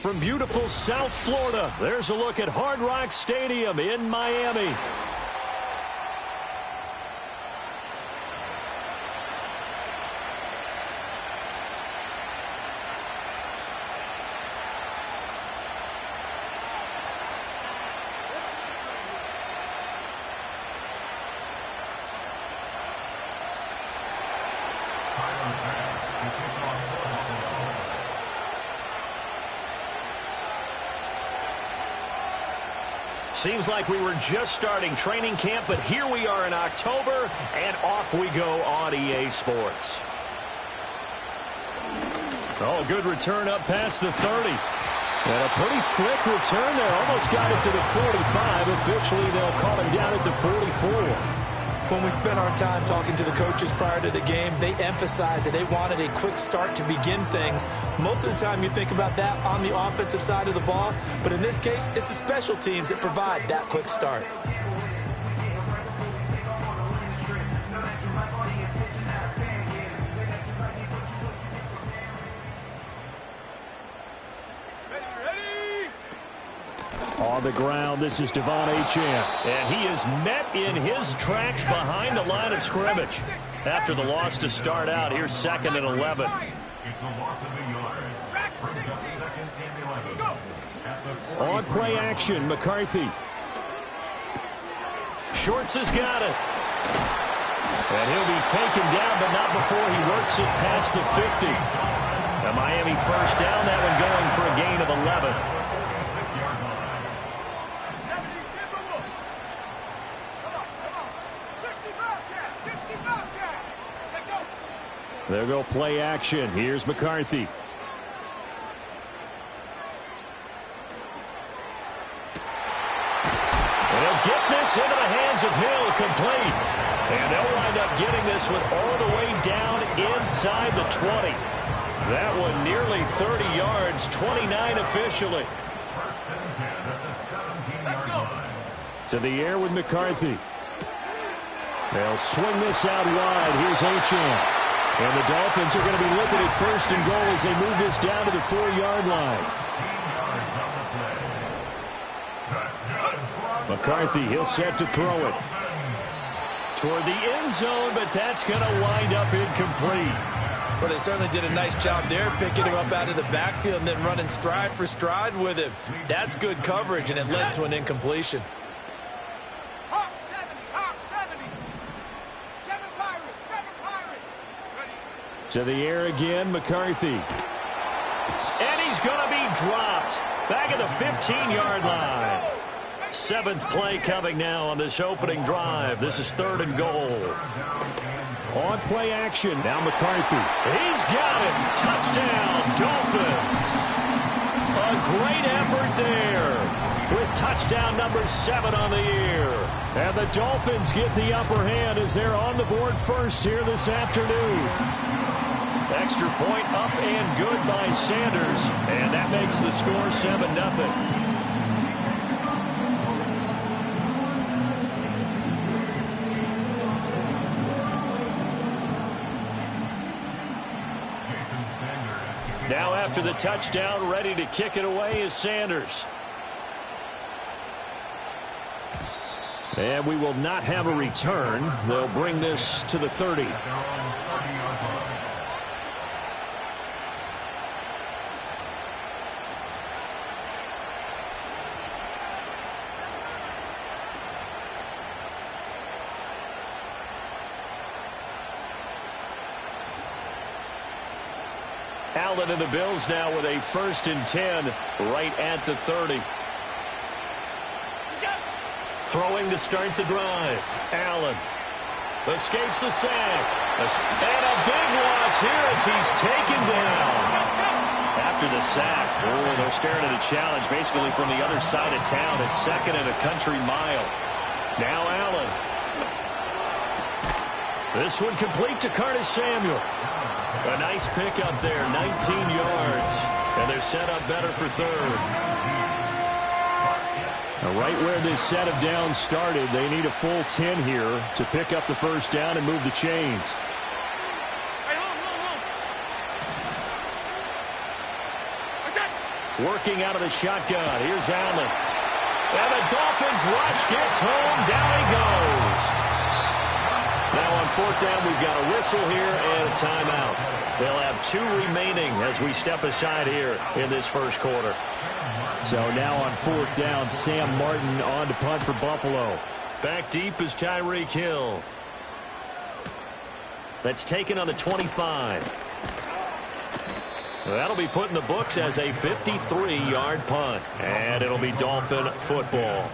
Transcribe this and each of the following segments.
from beautiful South Florida. There's a look at Hard Rock Stadium in Miami. Seems like we were just starting training camp, but here we are in October, and off we go on EA Sports. Oh, good return up past the 30. And a pretty slick return there. Almost got it to the 45. Officially, they'll call him down at the 44. When we spent our time talking to the coaches prior to the game, they emphasized that they wanted a quick start to begin things. Most of the time you think about that on the offensive side of the ball, but in this case, it's the special teams that provide that quick start. On the ground, this is Devon Achane. And he is met in his tracks behind the line of scrimmage. After the loss to start out, here's 2nd and 11. On play action, McCarthy. Shorts has got it. And he'll be taken down, but not before he works it past the 50. A Miami first down, that one going for a gain of 11. There go play action. Here's McCarthy. And he'll get this into the hands of Hill, complete. And they'll wind up getting this one all the way down inside the 20. That one nearly 30 yards, 29 officially. To the air with McCarthy. They'll swing this out wide. Here's Achane. And the Dolphins are going to be looking at 1st and goal as they move this down to the 4-yard line. McCarthy, he'll set to throw it. Toward the end zone, but that's going to wind up incomplete. Well, they certainly did a nice job there, picking him up out of the backfield and then running stride for stride with him. That's good coverage, and it led to an incompletion. To the air again, McCarthy. And he's going to be dropped back at the 15-yard line. 7th play coming now on this opening drive. This is 3rd and goal. On play action, now McCarthy. He's got it. Touchdown, Dolphins. A great effort there with touchdown number 7 on the year. And the Dolphins get the upper hand as they're on the board first here this afternoon. Extra point up and good by Sanders, and that makes the score 7-0. Now after the touchdown, ready to kick it away is Sanders. And we will not have a return. They'll bring this to the 30. Allen and the Bills now with a 1st and 10 right at the 30. Throwing to start the drive. Allen escapes the sack. And a big loss here as he's taken down. After the sack, they're staring at a challenge basically from the other side of town. It's 2nd and a country mile. Now Allen. This one complete to Curtis Samuel. A nice pickup there, 19 yards. And they're set up better for 3rd. Now right where this set of downs started, they need a full 10 here to pick up the 1st down and move the chains. Working out of the shotgun. Here's Allen. And the Dolphins rush gets home. Down he goes. Now on fourth down, we've got a whistle here and a timeout. They'll have 2 remaining as we step aside here in this first quarter. So now on fourth down, Sam Martin on to punt for Buffalo. Back deep is Tyreek Hill. That's taken on the 25. That'll be put in the books as a 53-yard punt. And it'll be Dolphin football.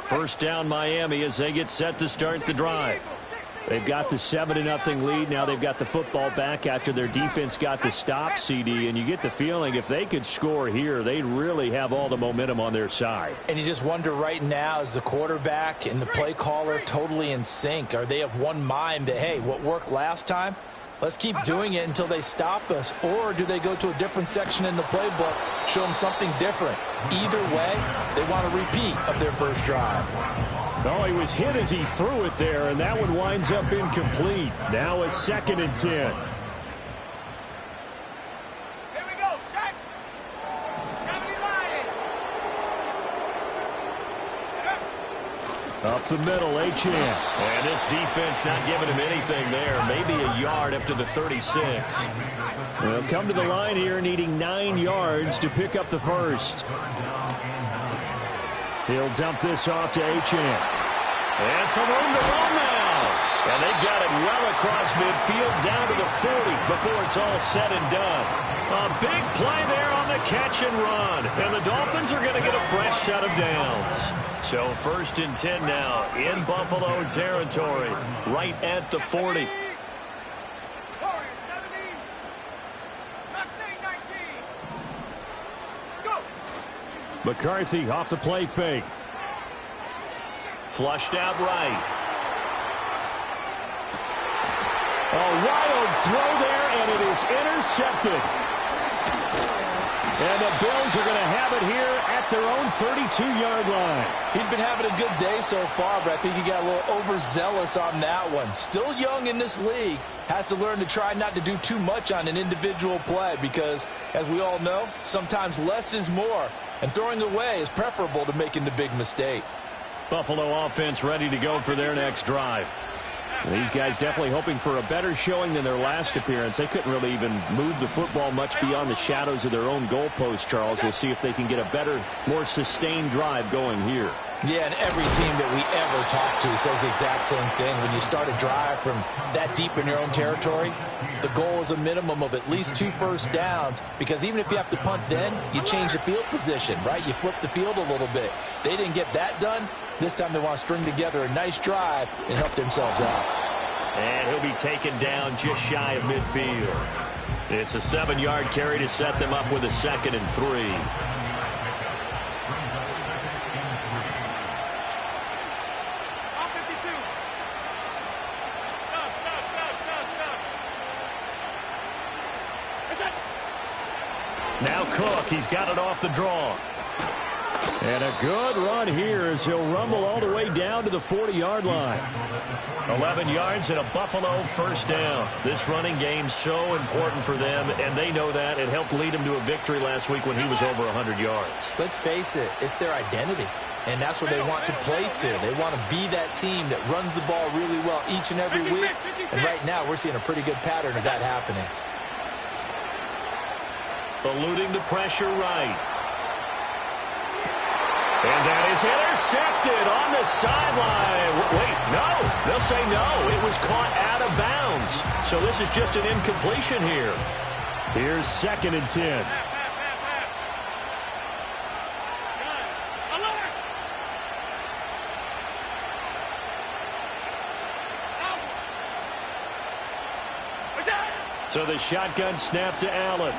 First down Miami as they get set to start the drive. They've got the 7-0 lead. Now they've got the football back after their defense got the stop, CD. And you get the feeling if they could score here, they'd really have all the momentum on their side. And you just wonder right now, is the quarterback and the play caller totally in sync? Are they of one mind that, hey, what worked last time? Let's keep doing it until they stop us. Or do they go to a different section in the playbook, show them something different? Either way, they want a repeat of their first drive. Oh, he was hit as he threw it there, and that one winds up incomplete. Now a 2nd and 10. Here we go, set. 70 Lion. Up the middle, Achane. And this defense not giving him anything there. Maybe a yard up to the 36. They'll come to the line here needing 9 yards to pick up the first. He'll dump this off to Achane. And some room to run now. And they've got it well across midfield down to the 40 before it's all said and done. A big play there on the catch and run. And the Dolphins are going to get a fresh set of downs. So 1st and 10 now in Buffalo territory, right at the 40. Warriors 17. Mustang 19. Go. McCarthy off the play fake. Flushed out right. A wild throw there, and it is intercepted. And the Bills are going to have it here at their own 32-yard line. He's been having a good day so far, but I think he got a little overzealous on that one. Still young in this league. Has to learn to try not to do too much on an individual play because, as we all know, sometimes less is more. And throwing away is preferable to making the big mistake. Buffalo offense ready to go for their next drive. These guys definitely hoping for a better showing than their last appearance. They couldn't really even move the football much beyond the shadows of their own goalpost, Charles. We'll see if they can get a better, more sustained drive going here. Yeah, and every team that we ever talk to says the exact same thing. When you start a drive from that deep in your own territory, the goal is a minimum of at least 2 first downs, because even if you have to punt then, you change the field position, right? You flip the field a little bit. They didn't get that done. This time they want to string together a nice drive and help themselves out. And he'll be taken down just shy of midfield. It's a 7-yard carry to set them up with a 2nd and 3. Now Cook, he's got it off the draw. And a good run here as he'll rumble all the way down to the 40-yard line. 11 yards and a Buffalo first down. This running game so important for them, and they know that. It helped lead them to a victory last week when he was over 100 yards. Let's face it, it's their identity. And that's what they want to play to. They want to be that team that runs the ball really well each and every week. And right now we're seeing a pretty good pattern of that happening. Eluding the pressure right. And that is intercepted on the sideline. Wait, no. They'll say no. It was caught out of bounds. So this is just an incompletion here. Here's 2nd and 10. So the shotgun snap to Allen.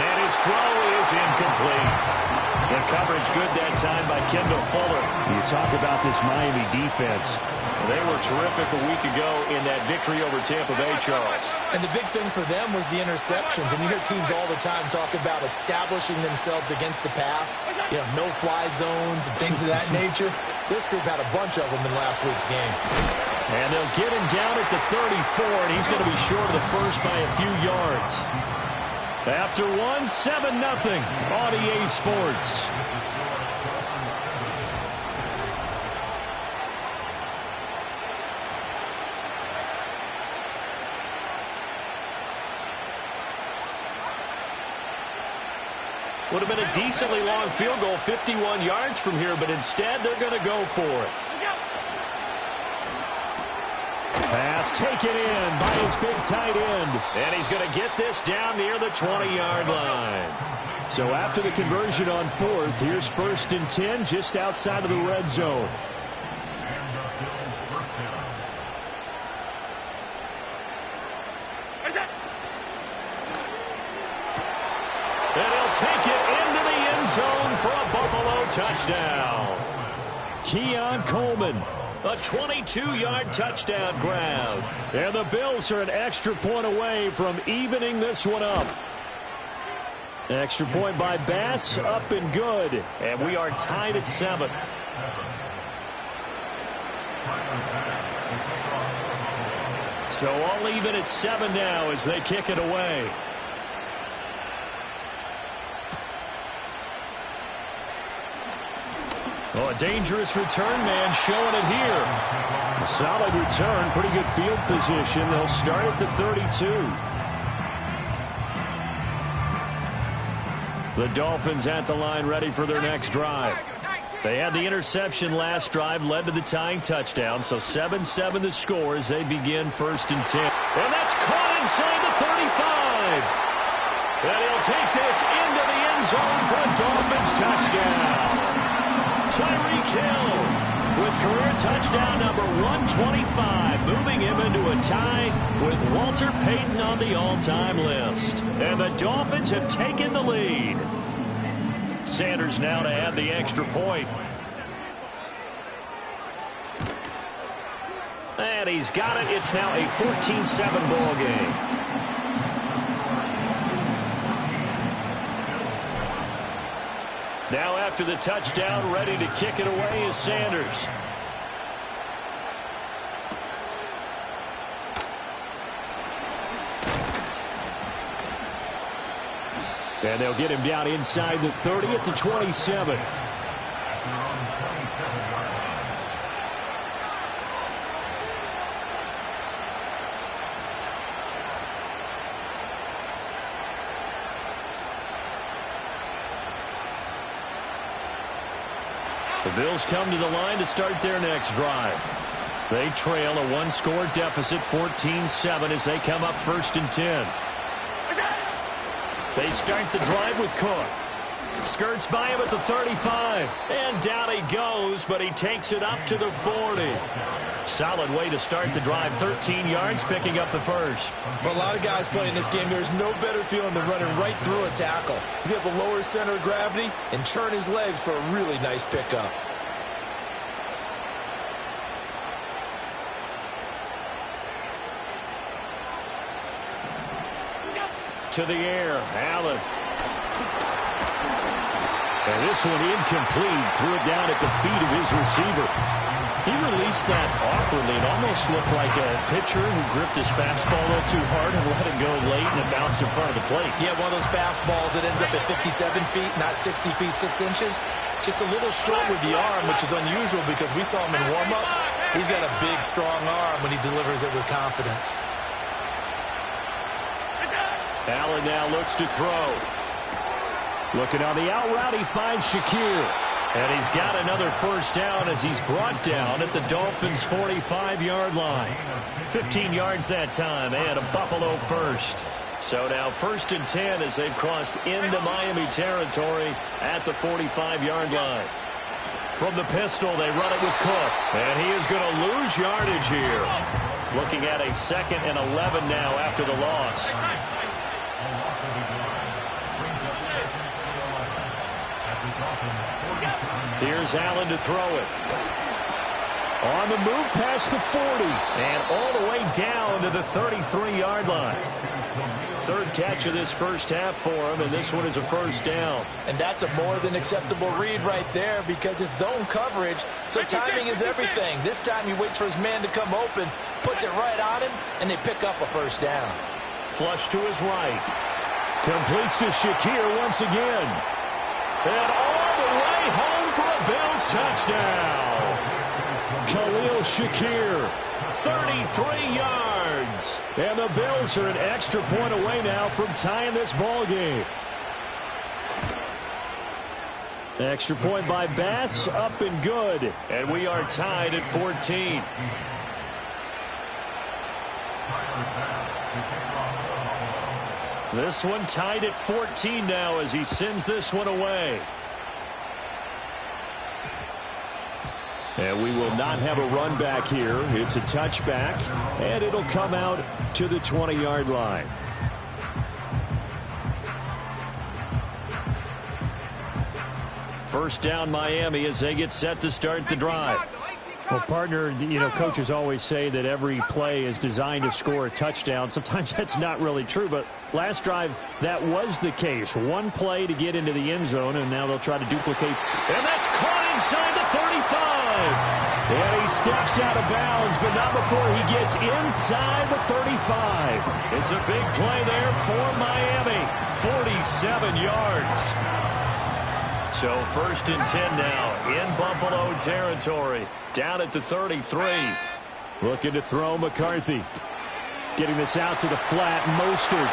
And his throw is incomplete. The coverage good that time by Kendall Fuller. You talk about this Miami defense. They were terrific a week ago in that victory over Tampa Bay, Charles. And the big thing for them was the interceptions. And you hear teams all the time talk about establishing themselves against the pass. You know, no-fly zones and things of that nature. This group had a bunch of them in last week's game. And they'll get him down at the 34, and he's going to be short of the first by a few yards. After one, 7-0 on EA Sports. Would have been a decently long field goal, 51 yards from here, but instead they're going to go for it. Pass taken in by his big tight end. And he's going to get this down near the 20-yard line. So after the conversion on fourth, here's 1st and 10 just outside of the red zone. And he'll take it into the end zone for a Buffalo touchdown. Keon Coleman. A 22-yard touchdown grab. And the Bills are an extra point away from evening this one up. Extra point by Bass, up and good. And we are tied at 7. So all even at 7 now as they kick it away. Oh, a dangerous return man showing it here. A solid return, pretty good field position. They'll start at the 32. The Dolphins at the line ready for their next drive. They had the interception last drive, led to the tying touchdown. So 7-7 the score as they begin 1st and 10. And that's caught inside the 35. And he'll take this into the end zone for a Dolphins touchdown. Tyreek Hill with career touchdown number 125, moving him into a tie with Walter Payton on the all-time list. And the Dolphins have taken the lead. Sanders now to add the extra point. And he's got it. It's now a 14-7 ball game. Now after the touchdown, ready to kick it away is Sanders. And they'll get him down inside the 30 at the 27. The Bills come to the line to start their next drive. They trail a one-score deficit, 14-7, as they come up 1st and 10. They start the drive with Cook. Skirts by him at the 35. And down he goes, but he takes it up to the 40. Solid way to start the drive. 13 yards, picking up the first. For a lot of guys playing this game, there's no better feeling than running right through a tackle. He's able to lower his center of gravity and churn his legs for a really nice pickup. To the air, Allen. And this one incomplete. Threw it down at the feet of his receiver. He released that awkwardly. It almost looked like a pitcher who gripped his fastball a little too hard and let it go late, and it bounced in front of the plate. Yeah, one of those fastballs that ends up at 57 feet, not 60 feet, 6 inches. Just a little short with the arm, which is unusual because we saw him in warm-ups. He's got a big, strong arm when he delivers it with confidence. Allen now looks to throw. Looking on the out route, he finds Shakir. And he's got another first down as he's brought down at the Dolphins' 45-yard line. 15 yards that time and a Buffalo first. So now 1st and 10 as they've crossed into Miami territory at the 45-yard line. From the pistol, they run it with Cook. And he is going to lose yardage here. Looking at a 2nd and 11 now after the loss. Here's Allen to throw it. On the move past the 40. And all the way down to the 33-yard line. third catch of this first half for him, and this one is a first down. And that's a more than acceptable read right there because it's zone coverage, so timing is everything. This time he waits for his man to come open, puts it right on him, and they pick up a first down. Flush to his right. Completes to Shakir once again. And all the way home for a Bills touchdown. Khalil Shakir, 33 yards. and the Bills are an extra point away now from tying this ball game. Extra point by Bass, up and good. And we are tied at 14. This one tied at 14 now as he sends this one away. And we will not have a run back here. It's a touchback, and it'll come out to the 20-yard line. First down Miami as they get set to start the drive. Well, partner, coaches always say that every play is designed to score a touchdown. Sometimes that's not really true, but last drive, that was the case. One play to get into the end zone, and now they'll try to duplicate. And that's caught inside the 35. And he steps out of bounds, but not before he gets inside the 35. It's a big play there for Miami. 47 yards. So first and 10 now in Buffalo territory. Down at the 33. Looking to throw McCarthy. Getting this out to the flat. Mostert.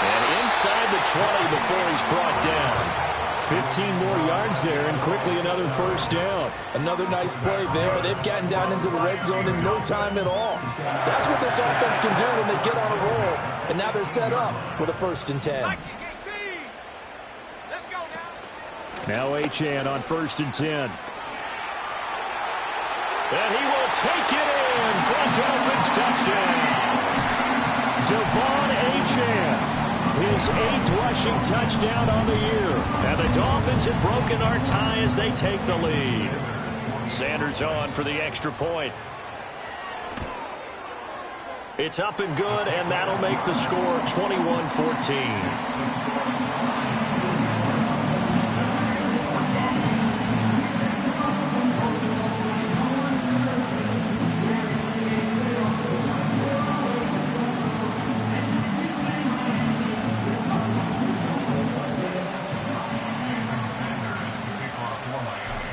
And inside the 20 before he's brought down. 15 more yards there and quickly another first down. Another nice play there. They've gotten down into the red zone in no time at all. That's what this offense can do when they get on a roll. And now they're set up with a first and 10. Now Achane on first and 10. And he will take it in for a Dolphins touchdown. Devon Achane, his 8th rushing touchdown on the year. And the Dolphins have broken our tie as they take the lead. Sanders on for the extra point. It's up and good, and that'll make the score 21-14.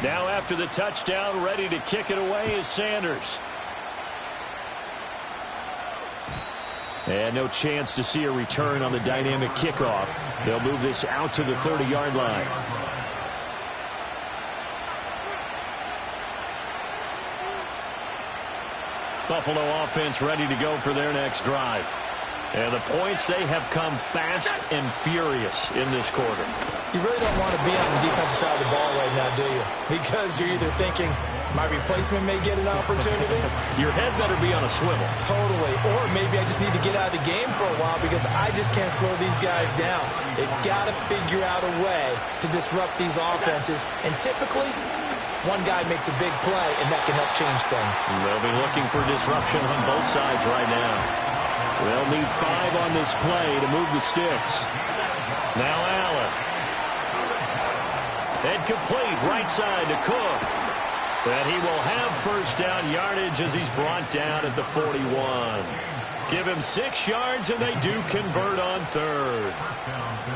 Now after the touchdown, ready to kick it away is Sanders. And no chance to see a return on the dynamic kickoff. They'll move this out to the 30-yard line. Buffalo offense ready to go for their next drive. And the points, they have come fast and furious in this quarter. You really don't want to be on the defensive side of the ball right now, do you? Because you're either thinking, my replacement may get an opportunity. Your head better be on a swivel. Totally. Or maybe I just need to get out of the game for a while because I just can't slow these guys down. They've got to figure out a way to disrupt these offenses. And typically, one guy makes a big play, and that can help change things. They'll be looking for disruption on both sides right now. They'll need 5 on this play to move the sticks. Now Allen. And complete right side to Cook. And he will have first down yardage as he's brought down at the 41. Give him 6 yards, and they do convert on third.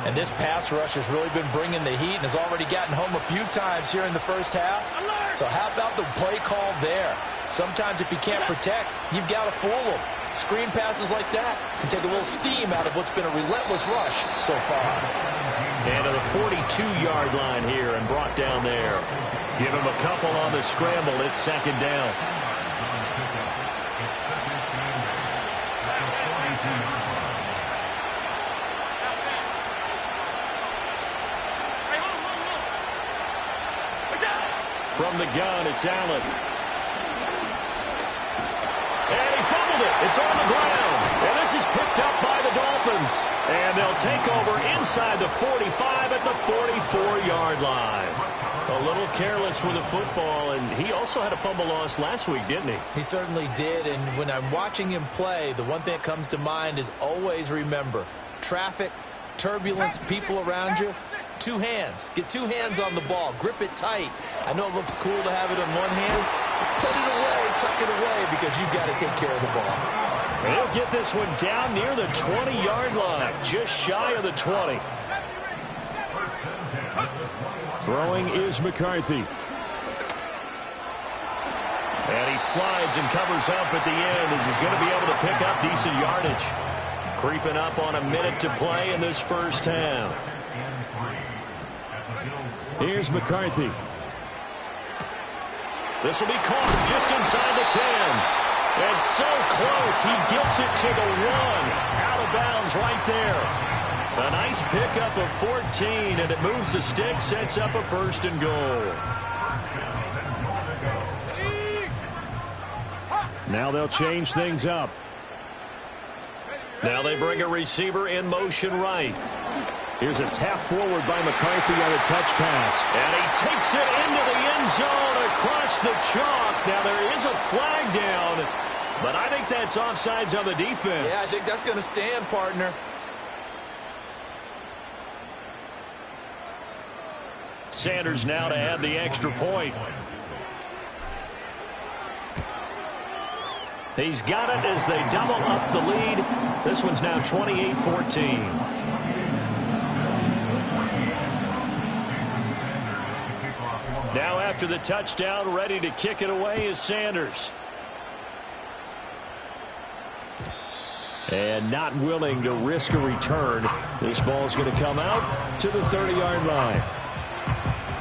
And this pass rush has really been bringing the heat and has already gotten home a few times here in the first half. So how about the play call there? Sometimes if you can't protect, you've got to fool them. Screen passes like that can take a little steam out of what's been a relentless rush so far. And to the 42-yard line here and brought down there. Give him a couple on the scramble. It's second down. From the gun, it's Allen. And he fumbled it. It's on the ground. And this is picked up by the Dolphins. And they'll they'll take over inside the 45 at the 44-yard line. A little careless with the football, and he also had a fumble loss last week, didn't he? He certainly did, and when I'm watching him play, the one thing that comes to mind is always remember, traffic, turbulence, people around you, two hands. Get two hands on the ball. Grip it tight. I know it looks cool to have it in one hand, but put it away, tuck it away, because you've got to take care of the ball. And he'll get this one down near the 20-yard line, just shy of the 20. Throwing is McCarthy. And he slides and covers up at the end as he's going to be able to pick up decent yardage. Creeping up on a minute to play in this first half. Here's McCarthy. This will be caught just inside the 10. And so close, he gets it to the 1. Out of bounds right there. A nice pickup of 14, and it moves the stick, sets up a 1st and goal. Now they'll change things up. Now they bring a receiver in motion right. Here's a tap forward by McCarthy on a touch pass. And he takes it into the end zone across the chalk. Now there is a flag down, but I think that's offsides on the defense. Yeah, I think that's going to stand, partner. Sanders now to add the extra point. He's got it as they double up the lead. This one's now 28-14. Now after the touchdown, ready to kick it away is Sanders. And not willing to risk a return. This ball's going to come out to the 30-yard line.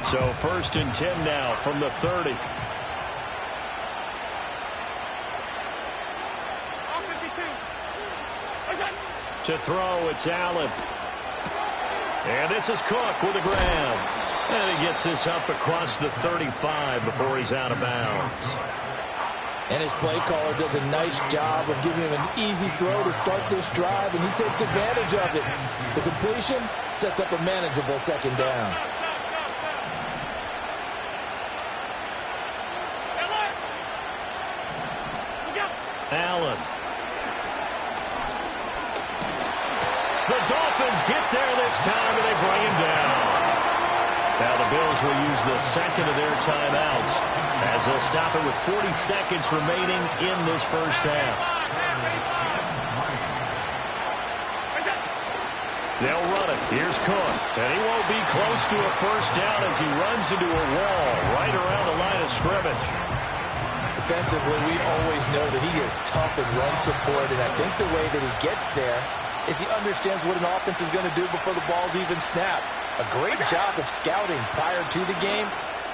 So 1st and 10 now from the 30. To throw, it's Allen. And this is Cook with a grab. And he gets this up across the 35 before he's out of bounds. And his play caller does a nice job of giving him an easy throw to start this drive, and he takes advantage of it. The completion sets up a manageable 2nd down. Allen. The Dolphins get there this time, and they bring him down. Now the Bills will use the 2nd of their timeouts as they'll stop it with 40 seconds remaining in this first half. They'll run it. Here's Cook. And he won't be close to a 1st down as he runs into a wall right around the line of scrimmage. Defensively, we always know that he is tough in run support, and I think the way that he gets there is he understands what an offense is going to do before the ball's even snapped. A great job of scouting prior to the game,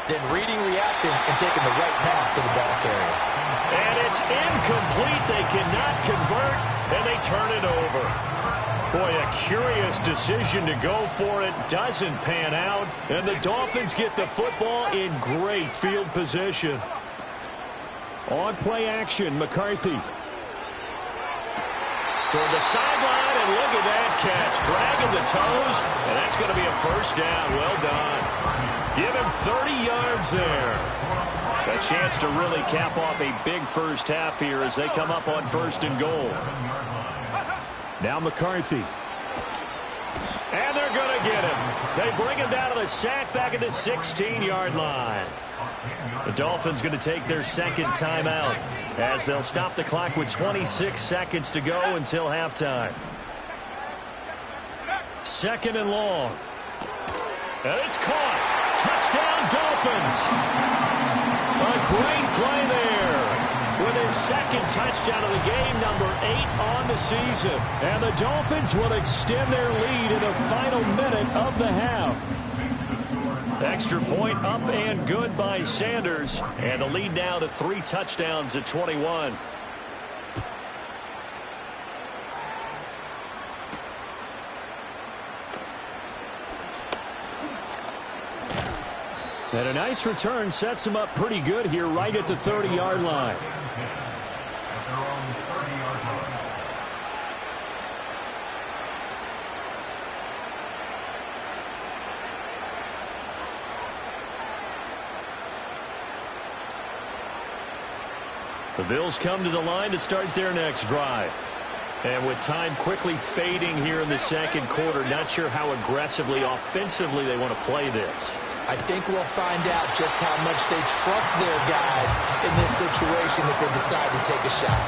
then reading, reacting, and taking the right path to the ball carrier. And it's incomplete. They cannot convert, and they turn it over. Boy, a curious decision to go for it. Doesn't pan out, and the Dolphins get the football in great field position. On play action, McCarthy. Toward the sideline, and look at that catch. Dragging the toes, and that's going to be a 1st down. Well done. Give him 30 yards there. A chance to really cap off a big first half here as they come up on 1st and goal. Now McCarthy. And they're going to get him. They bring him down to the sack back at the 16-yard line. The Dolphins going to take their 2nd timeout as they'll stop the clock with 26 seconds to go until halftime. 2nd and long. And it's caught. Touchdown, Dolphins. A great play there. With his 2nd touchdown of the game, number 8 on the season. And the Dolphins will extend their lead in the final minute of the half. Extra point up and good by Sanders. And the lead now to 3 touchdowns at 21. And a nice return sets him up pretty good here right at the 30-yard line. The Bills come to the line to start their next drive. And with time quickly fading here in the second quarter, not sure how aggressively, offensively they want to play this. I think we'll find out just how much they trust their guys in this situation if they decide to take a shot.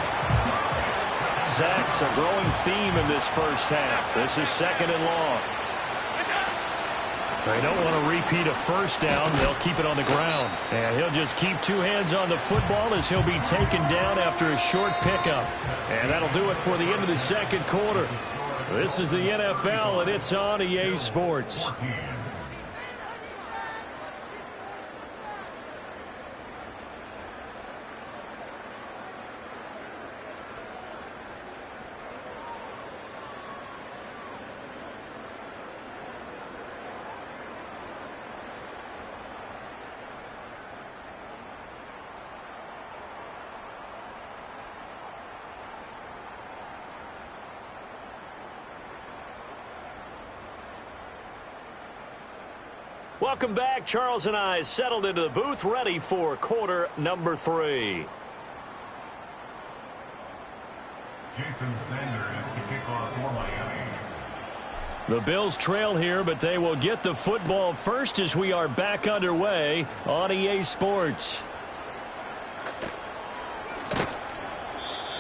Sacks, a growing theme in this first half. This is second and long. They don't want to repeat a first down. They'll keep it on the ground. And he'll just keep two hands on the football as he'll be taken down after a short pickup. And that'll do it for the end of the second quarter. This is the NFL, and it's on EA Sports. Welcome back. Charles and I settled into the booth, ready for quarter number 3. Jason Sanders to kick off for Miami. The Bills trail here, but they will get the football first as we are back underway on EA Sports.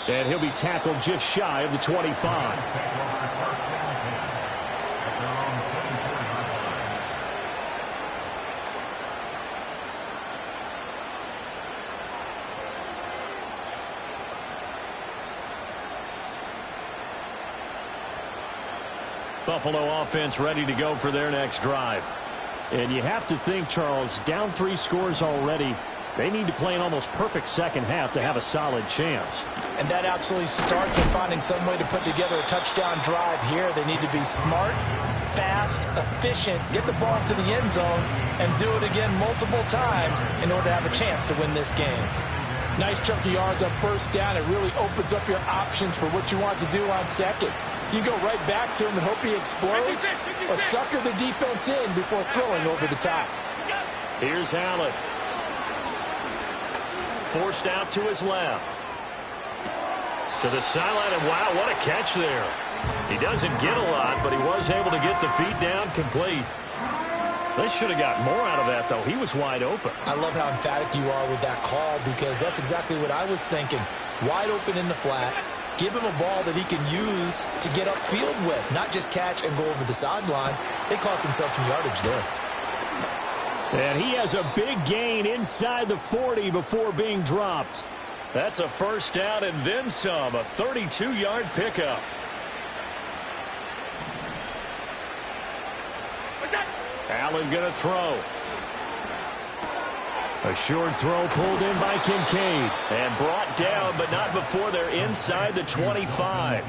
And he'll be tackled just shy of the 25. Buffalo offense ready to go for their next drive. And you have to think, Charles, down 3 scores already. They need to play an almost perfect second half to have a solid chance. And that absolutely starts with finding some way to put together a touchdown drive here. They need to be smart, fast, efficient, get the ball into the end zone, and do it again multiple times in order to have a chance to win this game. Nice chunk of yards on first down. It really opens up your options for what you want to do on second. You go right back to him and hope he explodes, or sucker the defense in before throwing over the top. Here's Allen. Forced out to his left. To the sideline, and wow, what a catch there. He doesn't get a lot, but he was able to get the feet down complete. They should have got more out of that, though. He was wide open. I love how emphatic you are with that call, because that's exactly what I was thinking. Wide open in the flat. Give him a ball that he can use to get upfield with, not just catch and go over the sideline. They cost themselves some yardage there. And he has a big gain inside the 40 before being dropped. That's a first down and then some, a 32-yard pickup. Allen going to throw. A short throw pulled in by Kincaid. And brought down, but not before they're inside the 25.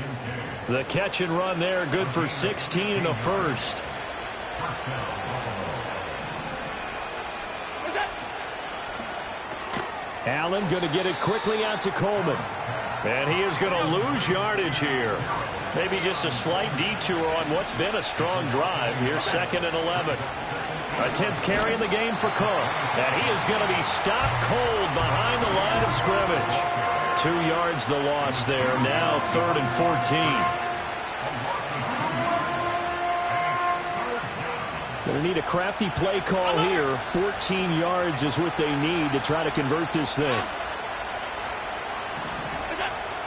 The catch and run there, good for 16 and a first. Allen going to get it quickly out to Coleman. And he is going to lose yardage here. Maybe just a slight detour on what's been a strong drive. Here's second and 11. A 10th carry in the game for Cook. And he is going to be stopped cold behind the line of scrimmage. 2 yards the loss there. Now 3rd and 14. Going to need a crafty play call here. 14 yards is what they need to try to convert this thing.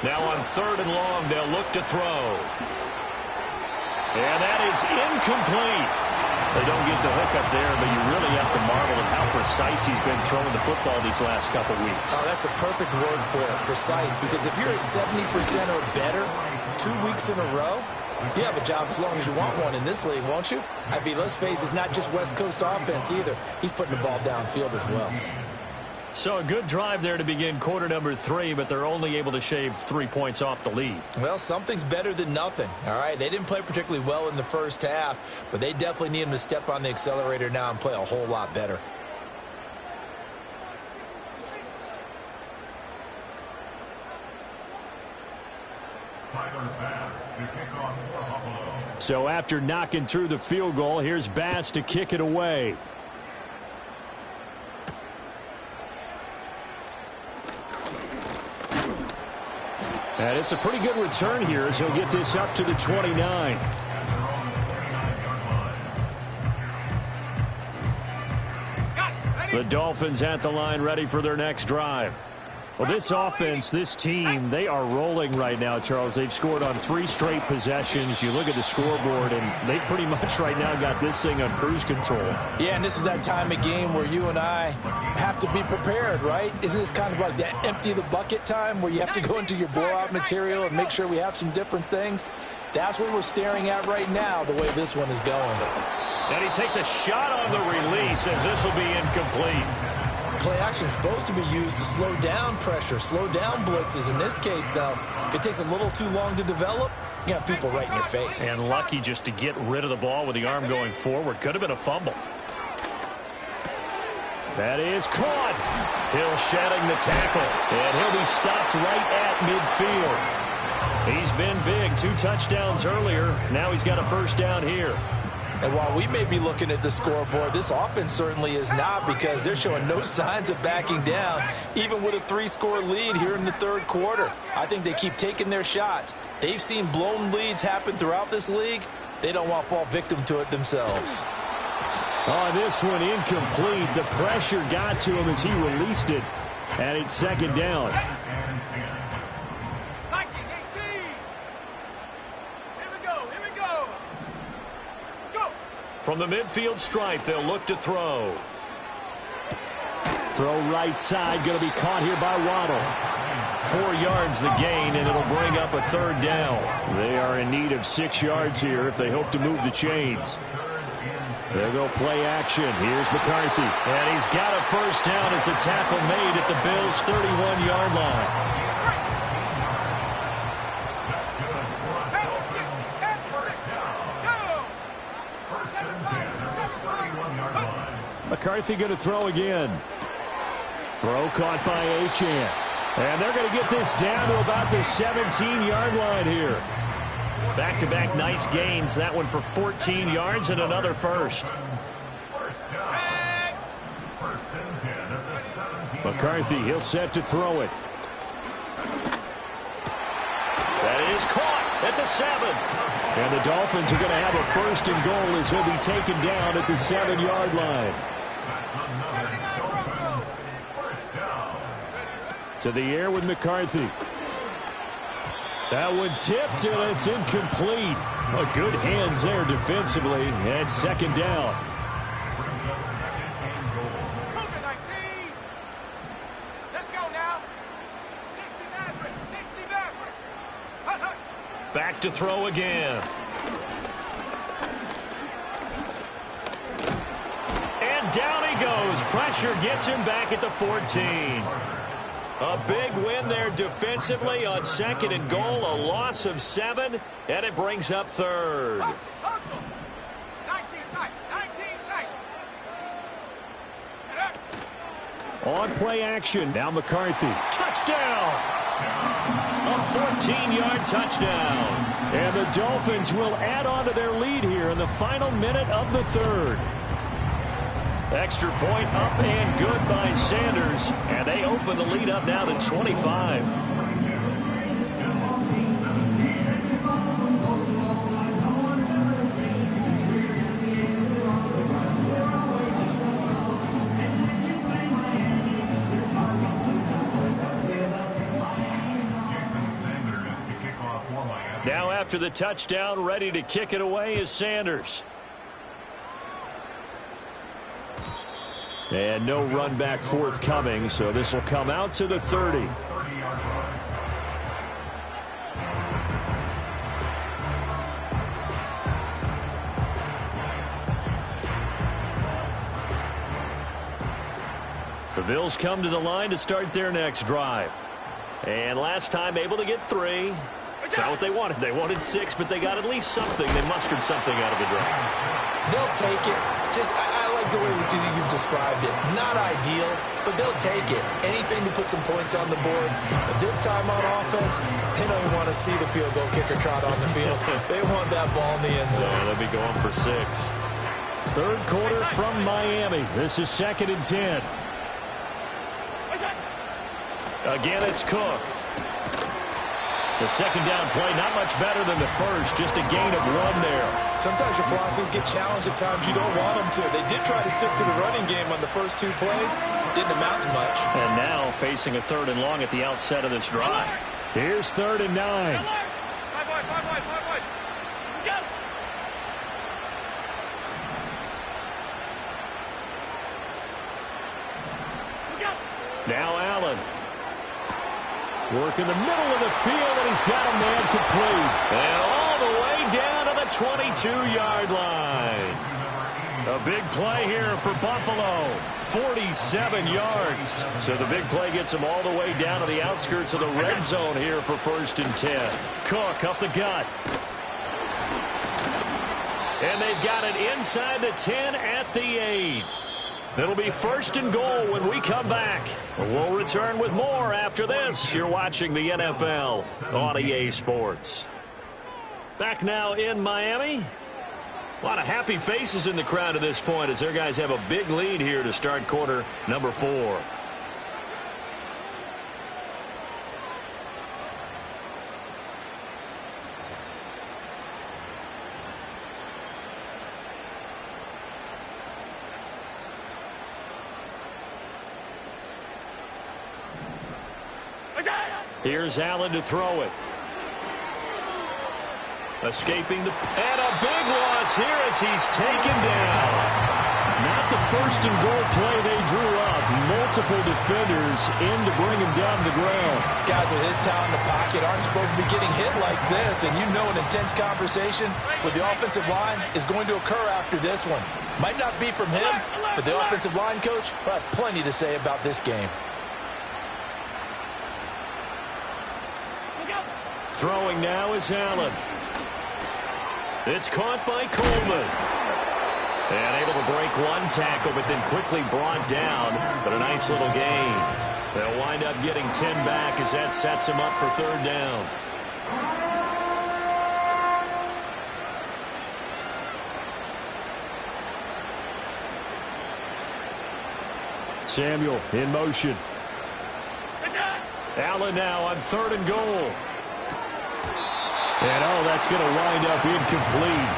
Now on 3rd and long, they'll look to throw. And that is incomplete. They don't get the hook up there, but you really have to marvel at how precise he's been throwing the football these last couple weeks. Oh, that's a perfect word for it, precise, because if you're at 70% or better 2 weeks in a row, you have a job as long as you want one in this league, won't you? I mean, let's face it, it's not just West Coast offense either. He's putting the ball downfield as well. So a good drive there to begin quarter number 3, but they're only able to shave 3 points off the lead. Well, something's better than nothing, all right? They didn't play particularly well in the first half, but they definitely need him to step on the accelerator now and play a whole lot better. So after knocking through the field goal, here's Bass to kick it away. And it's a pretty good return here as he'll get this up to the 29. The Dolphins at the line ready for their next drive. Well, this offense, this team, they are rolling right now, Charles. They've scored on 3 straight possessions. You look at the scoreboard, and they pretty much right now got this thing on cruise control. Yeah, and this is that time of game where you and I have to be prepared, right? Isn't this kind of like that empty the bucket time where you have to go into your blowout material and make sure we have some different things? That's what we're staring at right now, the way this one is going. And he takes a shot on the release as this will be incomplete. Play action is supposed to be used to slow down pressure, slow down blitzes. In this case, though, if it takes a little too long to develop, you have people right in your face. And lucky just to get rid of the ball with the arm going forward. Could have been a fumble. That is caught. Hill shedding the tackle. And he'll be stopped right at midfield. He's been big. 2 touchdowns earlier. Now he's got a first down here. And while we may be looking at the scoreboard, this offense certainly is not, because they're showing no signs of backing down, even with a 3-score lead here in the third quarter. I think they keep taking their shots. They've seen blown leads happen throughout this league. They don't want to fall victim to it themselves. Oh, this one incomplete. The pressure got to him as he released it. And it's second down. From the midfield stripe, they'll look to throw. Throw right side, going to be caught here by Waddle. 4 yards the gain, and it'll bring up a third down. They are in need of 6 yards here if they hope to move the chains. They'll go play action. Here's McCarthy. And he's got a first down as a tackle made at the Bills' 31-yard line. McCarthy going to throw again. Throw caught by Achane. And they're going to get this down to about the 17-yard line here. Back-to-back nice gains. That one for 14 yards and another first. McCarthy, he'll set to throw it. That is caught at the 7. And the Dolphins are going to have a first and goal as he'll be taken down at the 7-yard line. To the air with McCarthy. That one tipped, and it's incomplete. A good hands there defensively, and second down. Let's go now. 60 backwards. Back to throw again. And down he goes. Pressure gets him back at the 14. A big win there defensively on second and goal. A loss of 7, and it brings up third. Hustle. 19 tight. 19 tight. On play action. Now McCarthy. Touchdown! A 14-yard touchdown. And the Dolphins will add on to their lead here in the final minute of the third. Extra point up and good by Sanders. And they open the lead up now to 25. Now after the touchdown, ready to kick it away is Sanders. And no run back forthcoming, so this will come out to the 30. The Bills come to the line to start their next drive. And last time able to get 3. That's not what they wanted. They wanted 6, but they got at least something. They mustered something out of the drive. They'll take it. I like the way you described it. Not ideal, but they'll take it. Anything to put some points on the board. But this time on offense, they don't want to see the field goal kicker trot on the field. They want that ball in the end zone. They'll be going for 6. Third quarter from Miami. This is 2nd and 10. Again, it's Cook. The second down play, not much better than the first, just a gain of 1 there. Sometimes your philosophies get challenged at times you don't want them to. They did try to stick to the running game on the first 2 plays. Didn't amount to much. And now facing a 3rd and long at the outset of this drive. Here's 3rd and 9. Now Allen. Work in the middle of the field, and he's got a man complete. And all the way down to the 22-yard line. A big play here for Buffalo. 47 yards. So the big play gets him all the way down to the outskirts of the red zone here for 1st and 10. Cook up the gut. And they've got it inside the 10 at the 8. It'll be 1st and goal when we come back. We'll return with more after this. You're watching the NFL on EA Sports. Back now in Miami. A lot of happy faces in the crowd at this point as their guys have a big lead here to start quarter number 4. Here's Allen to throw it. Escaping the... And a big loss here as he's taken down. Not the 1st and goal play they drew up. Multiple defenders in to bring him down to the ground. Guys with his talent in the pocket aren't supposed to be getting hit like this, and you know an intense conversation with the offensive line is going to occur after this one. Might not be from him, but the offensive line coach will have plenty to say about this game. Throwing now is Allen. It's caught by Coleman. And able to break 1 tackle, but then quickly brought down. But a nice little gain. They'll wind up getting 10 back as that sets him up for 3rd down. Samuel in motion. Allen now on 3rd and goal. And, that's going to wind up incomplete.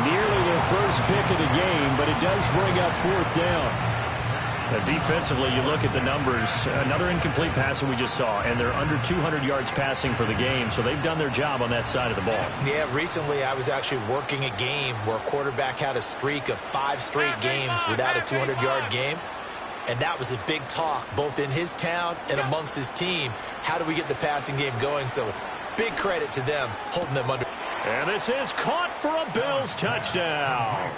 Nearly their first pick of the game, but it does bring up 4th down. Defensively, you look at the numbers. Another incomplete pass that we just saw, and they're under 200 yards passing for the game, so they've done their job on that side of the ball. Yeah, recently I was actually working a game where a quarterback had a streak of 5 straight games without a 200-yard game. And that was a big talk, both in his town and amongst his team. How do we get the passing game going? So big credit to them, holding them under. And this is caught for a Bills touchdown.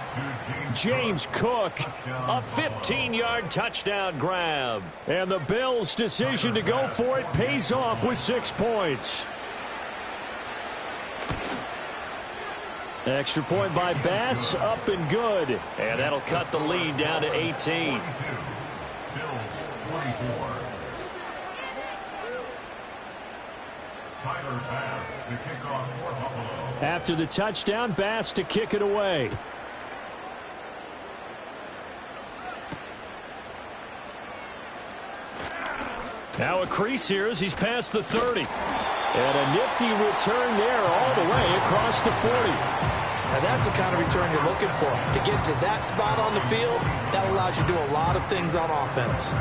James Cook, a 15-yard touchdown grab. And the Bills' decision to go for it pays off with 6 points. Extra point by Bass, up and good. And that'll cut the lead down to 18. Bills 44. Tyler Bass to kick off for Buffalo. After the touchdown, Bass to kick it away. Now a crease here as he's past the 30. And a nifty return there all the way across the 40. Now that's the kind of return you're looking for. To get to that spot on the field, that allows you to do a lot of things on offense.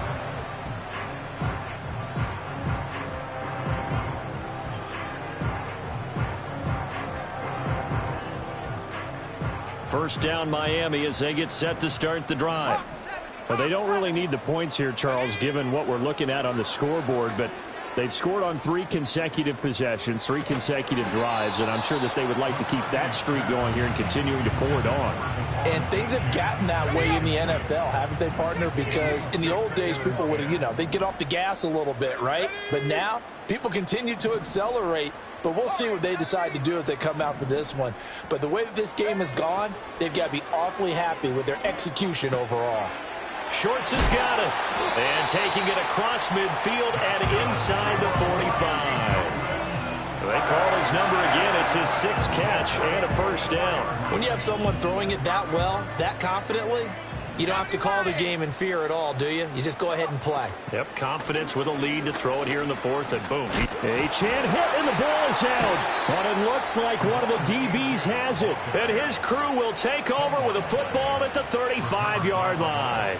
First down Miami as they get set to start the drive. Well, they don't really need the points here, Charles, given what we're looking at on the scoreboard, but they've scored on 3 consecutive possessions, 3 consecutive drives, and I'm sure that they would like to keep that streak going here and continuing to pour it on. And things have gotten that way in the NFL, haven't they, partner? Because in the old days, people would have, they'd get off the gas a little bit, right? But now, people continue to accelerate, but we'll see what they decide to do as they come out for this one. But the way that this game has gone, they've got to be awfully happy with their execution overall. Schwartz has got it. And taking it across midfield and inside the 45. They call his number again. It's his 6th catch and a first down. When you have someone throwing it that well, that confidently, You don't have to call the game in fear at all, do you? You just go ahead and play. Yep, confidence with a lead to throw it here in the fourth, and boom. A chance hit, and the ball is out. But it looks like one of the DBs has it. And his crew will take over with a football at the 35-yard line.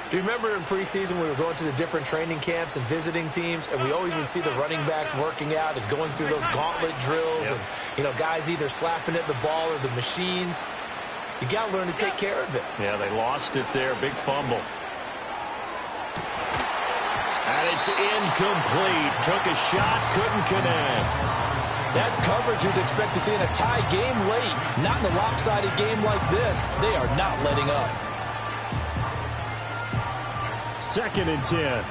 Do you remember in preseason we were going to the different training camps and visiting teams, and we always would see the running backs working out and going through those gauntlet drills, and, you know, guys either slapping at the ball or the machines. You got to learn to take care of it. Yeah, they lost it there. Big fumble. And it's incomplete. Took a shot, couldn't connect. That's coverage you'd expect to see in a tie game late. Not in a lopsided game like this. They are not letting up. 2nd and 10.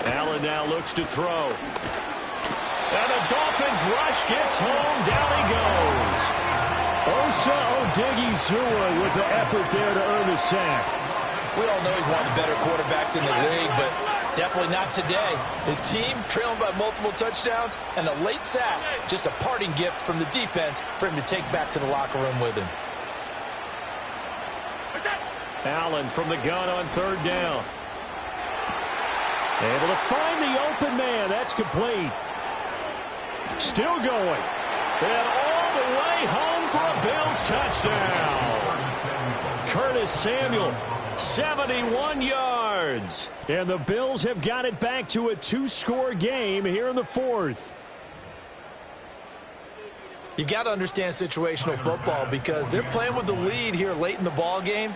Allen now looks to throw. And the Dolphins rush gets home. Down he goes. Osa Odighizuwa with the effort there to earn the sack. We all know he's one of the better quarterbacks in the league, but definitely not today. His team trailing by multiple touchdowns, and a late sack, just a parting gift from the defense for him to take back to the locker room with him. Allen from the gun on 3rd down. Able to find the open man. That's complete. Still going. And all the way home for a Bills touchdown. Curtis Samuel, 71 yards. And the Bills have got it back to a 2-score game here in the 4th. You've got to understand situational football because they're playing with the lead here late in the ball game.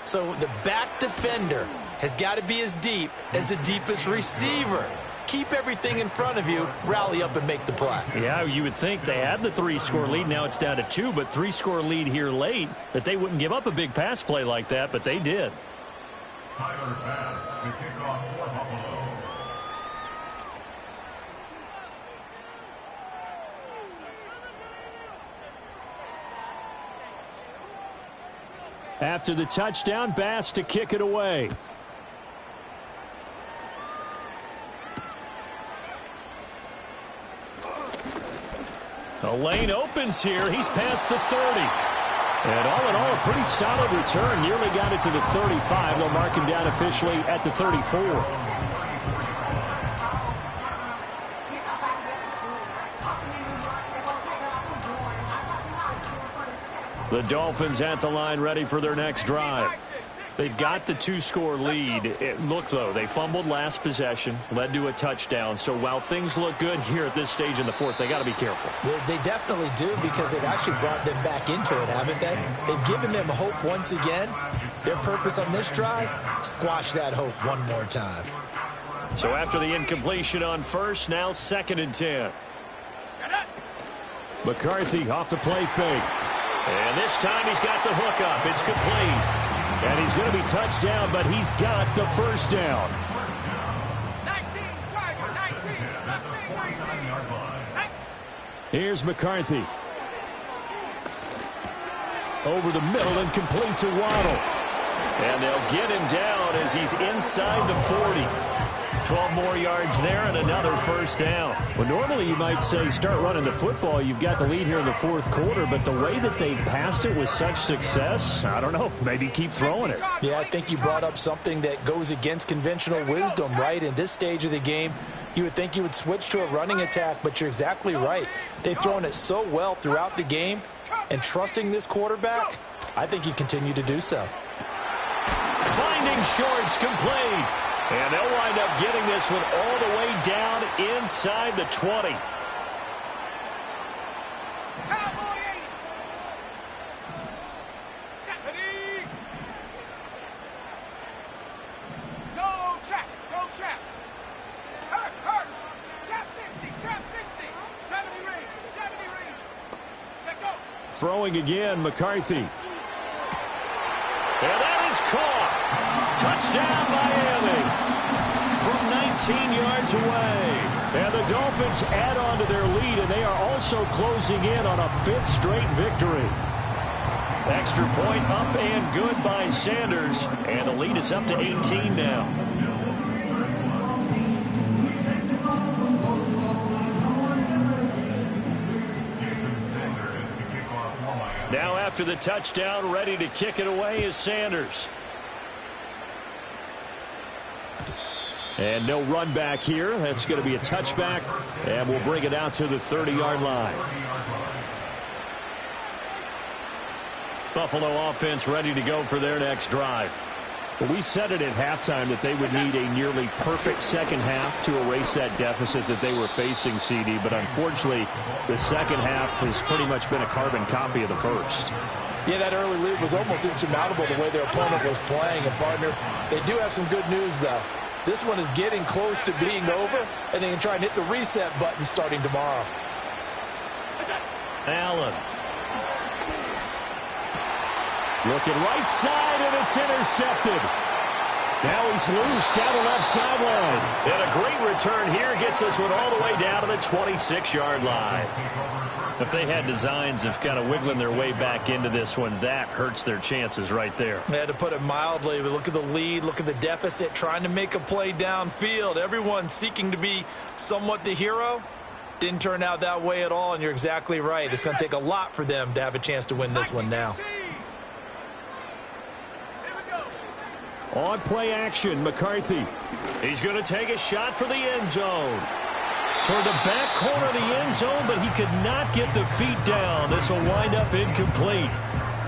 So the back defender has got to be as deep as the deepest receiver. Keep everything in front of you, rally up and make the play. Yeah, you would think they had the 3-score lead. Now it's down to 2, but 3-score lead here late, that they wouldn't give up a big pass play like that, but they did. Tyler Bass, the kickoff for Buffalo. After the touchdown, Bass to kick it away. The lane opens here. He's past the 30. And all in all, a pretty solid return. Nearly got it to the 35. They'll mark him down officially at the 34. The Dolphins at the line ready for their next drive. They've got the 2-score lead. Look, though, they fumbled last possession, led to a touchdown. So while things look good here at this stage in the 4th, they got to be careful. They definitely do because they've actually brought them back into it, haven't they? They've given them hope once again. Their purpose on this drive, squash that hope one more time. So after the incompletion on 1st, now 2nd and 10. McCarthy off the play fake. And this time he's got the hook up. It's complete. And he's going to be touched down, but he's got the 1st down. 19, Tiger, 19. Here's McCarthy. Over the middle and complete to Waddle. And they'll get him down as he's inside the 40. 12 more yards there and another 1st down. Well, normally you might say start running the football. You've got the lead here in the 4th quarter, but the way that they've passed it with such success, I don't know, maybe keep throwing it. Yeah, I think you brought up something that goes against conventional wisdom, right? In this stage of the game, you would think you would switch to a running attack, but you're exactly right. They've thrown it so well throughout the game, and trusting this quarterback, I think you continue to do so. Finding Shorts complete. And they'll wind up getting this one all the way down inside the 20. Cowboy 80. Stephanie. Go trap. Hurt. Trap 60. 70 range. Check go. Throwing again, McCarthy. And that is caught. Touchdown, Miami. From 19 yards away. And the Dolphins add on to their lead, and they are also closing in on a 5th straight victory. Extra point up and good by Sanders. And the lead is up to 18 now. Now after the touchdown, ready to kick it away is Sanders. And no run back here. That's going to be a touchback. And we'll bring it out to the 30-yard line. Buffalo offense ready to go for their next drive. Well, we said it at halftime that they would need a nearly perfect second half to erase that deficit that they were facing, CD. But unfortunately, the second half has pretty much been a carbon copy of the first. Yeah, that early lead was almost insurmountable the way their opponent was playing. And, partner, they do have some good news, though. This one is getting close to being over, and they can try and hit the reset button starting tomorrow. Allen. Looking right side, and it's intercepted. Now he's loose down the left sideline. And a great return here gets this one all the way down to the 26-yard line. If they had designs of kind of wiggling their way back into this one, that hurts their chances right there. They had to put it mildly. Look at the lead, look at the deficit, trying to make a play downfield. Everyone seeking to be somewhat the hero. Didn't turn out that way at all, and you're exactly right. It's going to take a lot for them to have a chance to win this one now. On play action, McCarthy. He's going to take a shot for the end zone. Toward the back corner of the end zone, but he could not get the feet down. This will wind up incomplete.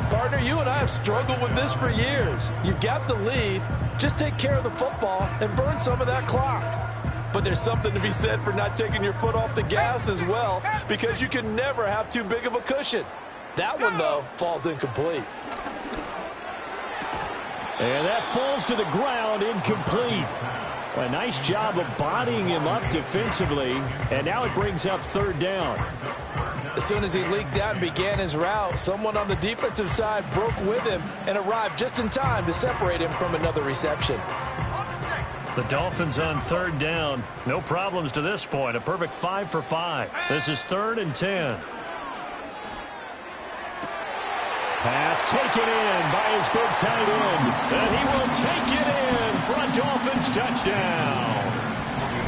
Partner, you and I have struggled with this for years. You've got the lead. Just take care of the football and burn some of that clock. But there's something to be said for not taking your foot off the gas as well, because you can never have too big of a cushion. That one, though, falls incomplete. And that falls to the ground, incomplete. A nice job of bodying him up defensively, and now it brings up third down. As soon as he leaked out and began his route, someone on the defensive side broke with him and arrived just in time to separate him from another reception. The Dolphins on third down. No problems to this point. A perfect 5 for 5. This is 3rd and 10. Pass taken in by his big tight end. And he will take it in for a Dolphins touchdown.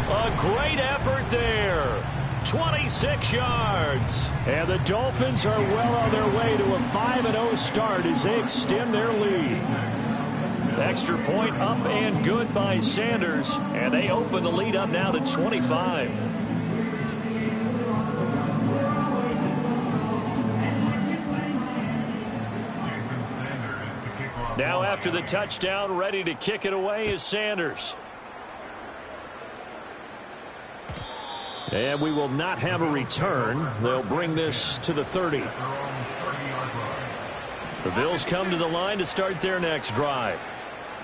A great effort there. 26 yards. And the Dolphins are well on their way to a 5-0 start as they extend their lead. Extra point up and good by Sanders. And they open the lead up now to 25. Now after the touchdown, ready to kick it away is Sanders. And we will not have a return. They'll bring this to the 30. The Bills come to the line to start their next drive.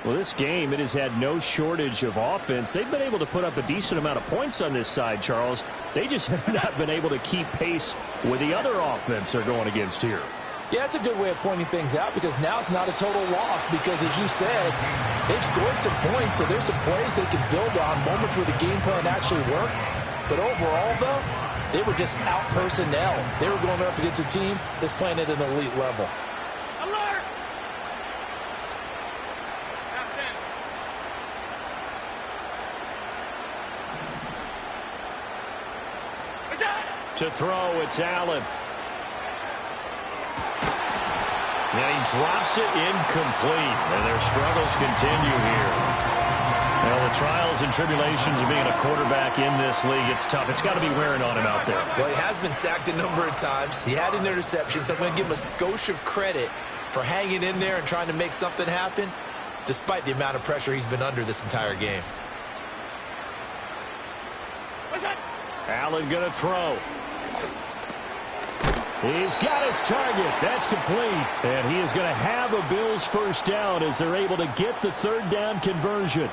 Well, this game, it has had no shortage of offense. They've been able to put up a decent amount of points on this side, Charles. They just have not been able to keep pace with the other offense they're going against here. Yeah, it's a good way of pointing things out, because now it's not a total loss, because as you said, they've scored some points, so there's some plays they can build on, moments where the game plan actually worked. But overall, though, they were just out personnel. They were going up against a team that's playing at an elite level. Alert! To throw, it's Allen. And he drops it incomplete. And their struggles continue here. Well, the trials and tribulations of being a quarterback in this league, it's tough. It's got to be wearing on him out there. Well, he has been sacked a number of times. He had an interception, so I'm going to give him a skosh of credit for hanging in there and trying to make something happen, despite the amount of pressure he's been under this entire game. Allen going to throw. He's got his target. That's complete. And he is going to have a Bills first down as they're able to get the third down conversion.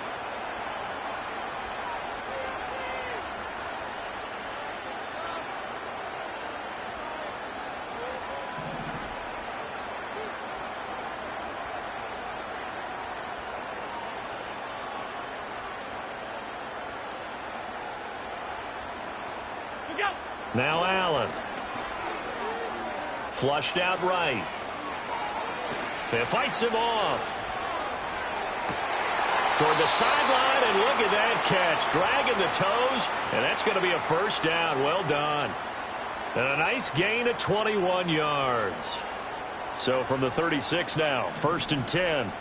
Now Allen. Flushed out right. It fights him off. Toward the sideline, and look at that catch. Dragging the toes, and that's going to be a first down. Well done. And a nice gain of 21 yards. So from the 36 now, 1st and 10.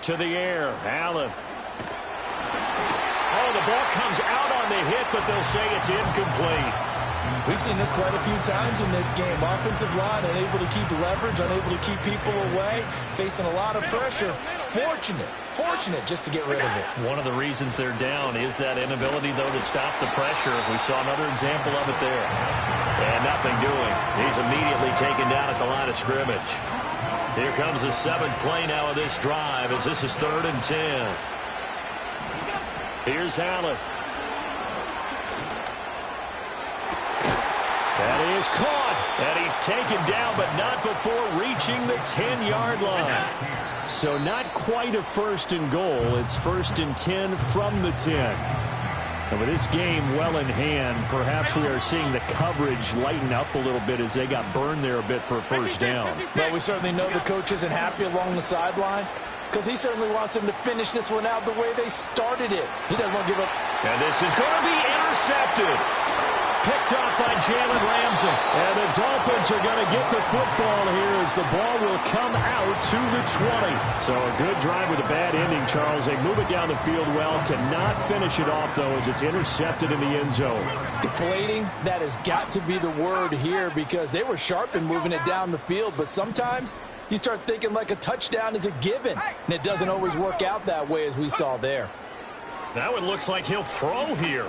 To the air, Allen. Oh, the ball comes out on the hit, but they'll say it's incomplete. We've seen this quite a few times in this game. Offensive line unable to keep leverage, unable to keep people away, facing a lot of pressure. Fortunate just to get rid of it. One of the reasons they're down is that inability, though, to stop the pressure. We saw another example of it there. And nothing doing. He's immediately taken down at the line of scrimmage. Here comes the 7th play now of this drive as this is 3rd and 10. Here's Allen. That is caught. And he's taken down, but not before reaching the 10-yard line. So not quite a 1st and goal. It's 1st and 10 from the 10. And with this game well in hand, perhaps we are seeing the coverage lighten up a little bit as they got burned there a bit for a first down. Well, we certainly know the coach isn't happy along the sideline because he certainly wants them to finish this one out the way they started it. He doesn't want to give up. And this is going to be intercepted. Picked up by Jalen Ramsey. And the Dolphins are going to get the football here as the ball will come out to the 20. So a good drive with a bad ending, Charles. They move it down the field well. Cannot finish it off, though, as it's intercepted in the end zone. Deflating, that has got to be the word here because they were sharp in moving it down the field. But sometimes you start thinking like a touchdown is a given. And it doesn't always work out that way as we saw there. Now it looks like he'll throw here.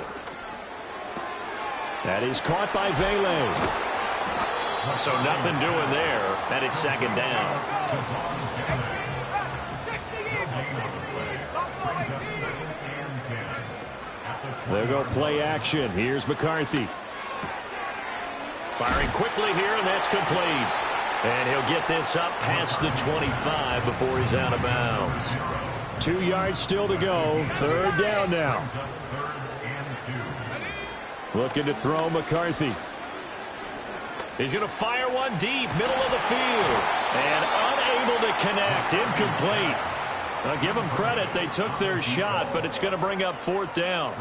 That is caught by Vele. So nothing doing there. And it's 2nd down. There go play action. Here's McCarthy. Firing quickly here, and that's complete. And he'll get this up past the 25 before he's out of bounds. 2 yards still to go. 3rd down now. Looking to throw McCarthy. He's going to fire one deep, middle of the field. And unable to connect, incomplete. Now give them credit, they took their shot, but it's going to bring up 4th down.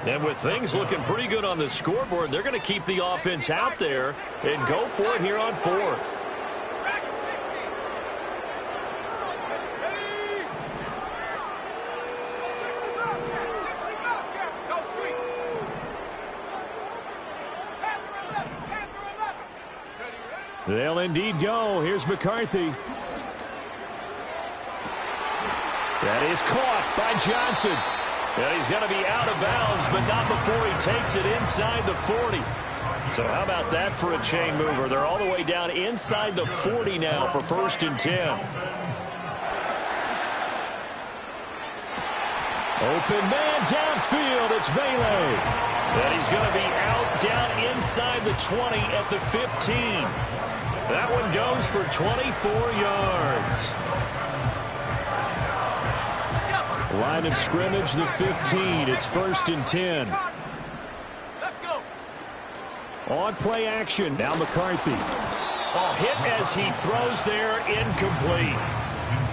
And with things looking pretty good on the scoreboard, they're going to keep the offense out there and go for it here on 4th. They'll indeed go. Here's McCarthy. That is caught by Johnson. And he's going to be out of bounds, but not before he takes it inside the 40. So how about that for a chain mover? They're all the way down inside the 40 now for 1st and 10. Open man downfield. It's Vele. And he's going to be out down inside the 20 at the 15. That one goes for 24 yards. Line of scrimmage, the 15. It's 1st and 10. Let's go. On play action. Now McCarthy. Oh, hit as he throws there, incomplete.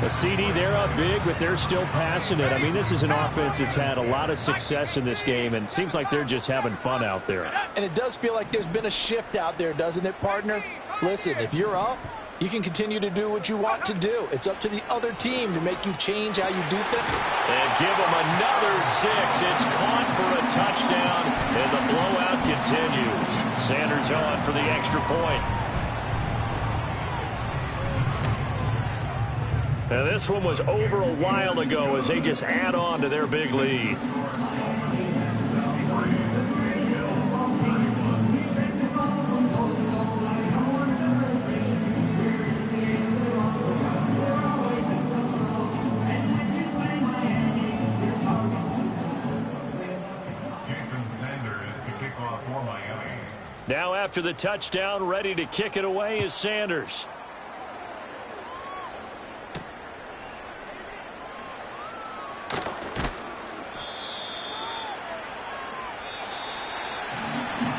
The CD, they're up big, but they're still passing it. I mean, this is an offense that's had a lot of success in this game, and it seems like they're just having fun out there. And it does feel like there's been a shift out there, doesn't it, partner? Listen, if you're up, you can continue to do what you want to do. It's up to the other team to make you change how you do things. And give them another 6. It's caught for a touchdown, and the blowout continues. Sanders on for the extra point. Now this one was over a while ago as they just add on to their big lead. Jason Sanders to kick off for Miami. Now after the touchdown, ready to kick it away is Sanders.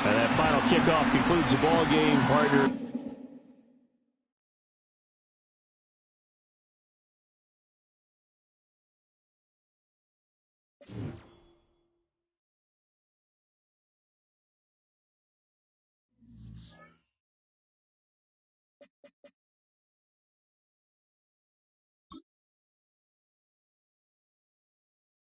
And that final kickoff concludes the ball game, partner.